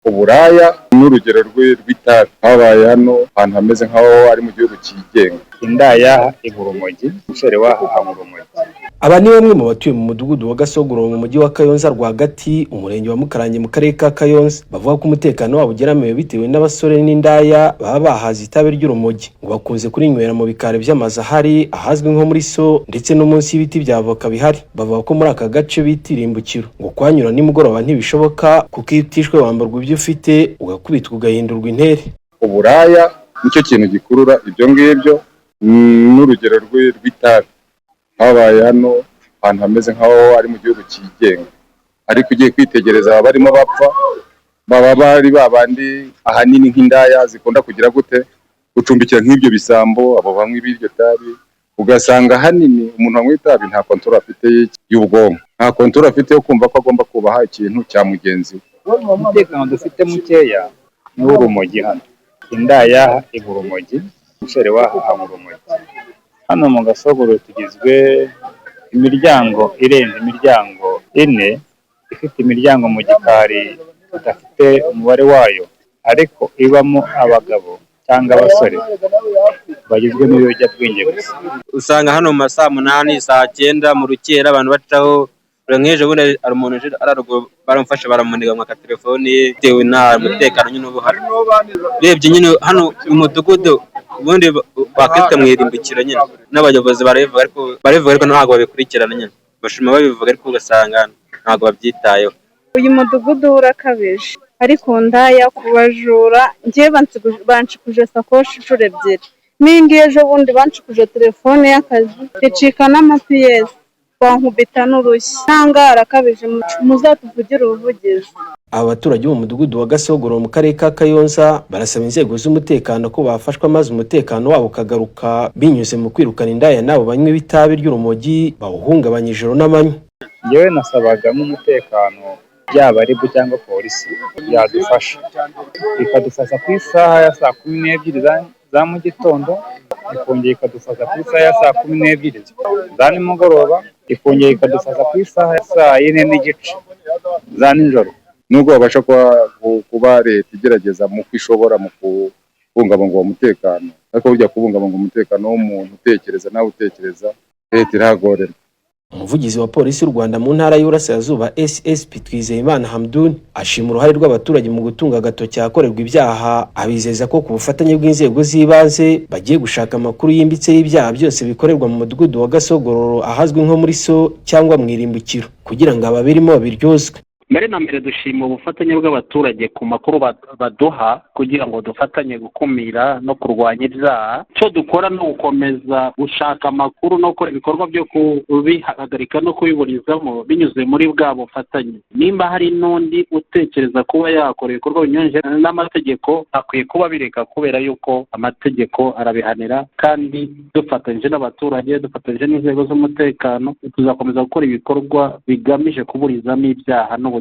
Uburaya n'urugero rw'itabi habaye hano ahantu hameze nk'aho ari mu gihugu cyigenga. Indaya igura urumogi, umusore waho ukanywa urumogi. Aba ni bamwe mu batuye mu mudugudu wa Gasogoro mu mujyi wa Kayonza rwagati, umurenge wa Mukarange mu karere ka Kayonza, bavuga ko umutekano wabo ugeramiwe bitewe n'abasore n'indaya baba bahaze itabi ry'urumogi, ngo bakunze kurinywera mu bikari by'amazu ahari ahazwi nko muri So ndetse no munsi y'ibiti bya avoka bihari. Bavuga ko muri aka gace bita Irimbukiro ngo kwanyura nimugoroba ntibishoboka kuko iyo utishwe wambarwa ibyo ufite ugakubitwa ugahindurwa intere. Uburaya nicyo kintu gikurura ibyo ngibyo, n'urugero rw'itabi habaye hano ahantu hameze nk'aho ari mu gihugu cyigenga, ariko ugiye kwitegereza baba barimo bapfa, baba bari babandi ahanini nk'indaya zikunda kugira gute gucumbikira nk'ibyo bisambo, abo banywa ibiryo tabi, ugasanga ahanini umuntu anywa itabi nta kontrol afite y'ubwonko, nta kontrol afite yo kumva ko agomba kubaha ikintu cya mugenzi we. Umutekano dufite mukeya ni urumogi hano. Indaya igura urumogi, umusore waho ukanywa urumogi. Hano mu Gasogoro tugizwe imiryango irenze imiryango 4, ifite imiryango mu gikari idafite umubare wayo, ariko ibamo abagabo cyangwa abasore bagizwe n'ibiyobyabwenge gusa. Usanga hano mu masaa 8 saa 9 mu rukera abantu bacaho nk'ejo bundi ari umuntu ararugo baramufashe baramuniga mu telefone bitewe na umutekano nyine ubuhari. Rebye nyine hano mu mudugudu ubundi bakita mu Irimbukiro nyine n'abayobozi barivuga ariko ntabwo babikurikirana nyine, bashima babivuga ariko ugasanga ntabwo babyitayeho. Uyu mudugudu urakabije, ariko ndaya kubajura njye banshikuje sakoshi inshuro 2, n'indi ejo bundi banshikuje telefone y'akazi icika n'amapiyesi bankubita n'urushyi. Ntangara kabije, muzatuvugire ubuvugizi. Aba baturage bo mu mudugudu wa Gasogoro mu karere ka Kayonza barasaba inzego z'umutekano ko bafashwa maze umutekano wabo ukagaruka binyuze mu kwirukana indaya nabo banywa ibitabi ry'urumogi bawuhungabanya ijoro n'amanywa. Yewe nasabaga umutekano yaba RIB cyangwa polisi yadufasha ikadufasha ku isaha ya saa 12 za mu gitondo, ikongera ikadufasha ku isaha ya saa 12 za nimugoroba, ikongera ikadufasha ku isaha ya saa 4:30 za nijoro. Nubwo babasha kuba leta igerageza mu kwishobora mu kubungabunga umutekano, ariko burya kubungabunga umutekano w'umuntu utekereza nawe utekereza, leta iragorerwa. Umuvugizi wa polisi y'u Rwanda mu ntara y'Uburasirazuba SSP Twizeyimana Hamdun ashima uruhare rw'abaturage mu gutunga agatoki ahakorerwa ibyaha, abizeza ko ku bufatanye bw'inzego z'ibanze bagiye gushaka amakuru yimbitse y'ibyaha byose bikorerwa mu mudugudu wa Gasogoro ahazwi nko muri So cyangwa mu Irimbukiro kugira ngo ababirimo babiryozwe. Mbere na mbere dushima ubufatanye bw'abaturage ku makuru baduha kugira ngo dufatanye gukumira no kurwanya ibyaha. Cyo dukora no gukomeza gushaka amakuru no gukora ibikorwa byo kubihagarika no kubiburizamo binyuze muri bwa bufatanye. Nimba hari n'undi utekereza kuba yakora ibikorwa binyuranyije n'amategeko, akwiye kuba bireka kubera yuko amategeko arabihanira, kandi dufatanyije n'abaturage, dufatanyije n'inzego z'umutekano, tuzakomeza gukora ibikorwa bigamije kuburizamo ibyaha no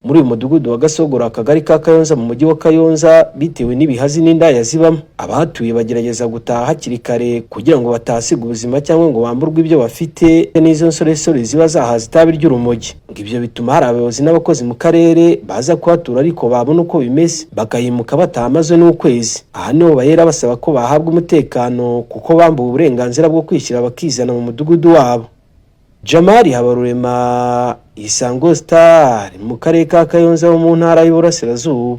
muri uyu mudugudu wa Gasogoro akagari ka Kayonza mu mujyi wa Kayonza bitewe n'ibihazi n'indaya zibamo. Abahatuye bagerageza gutaha hakiri kare kugira ngo batasiga ubuzima cyangwa ngo bamburwe ibyo bafite n'izo nsoresore ziba zahaza itabi ry'urumogi. Ibyo bituma hari abayobozi n'abakozi mu karere baza kuhatura ariko babona uko bimeze bakayimuka batamaze n'ukwezi. Aha niho bahera basaba ko bahabwa umutekano kuko bambuwe uburenganzira bwo kwishyira bakizana mu mudugudu wabo. Jamari Habarurema, Isango Star mu karere ka Kayonza mu ntara y'Uburasirazuba.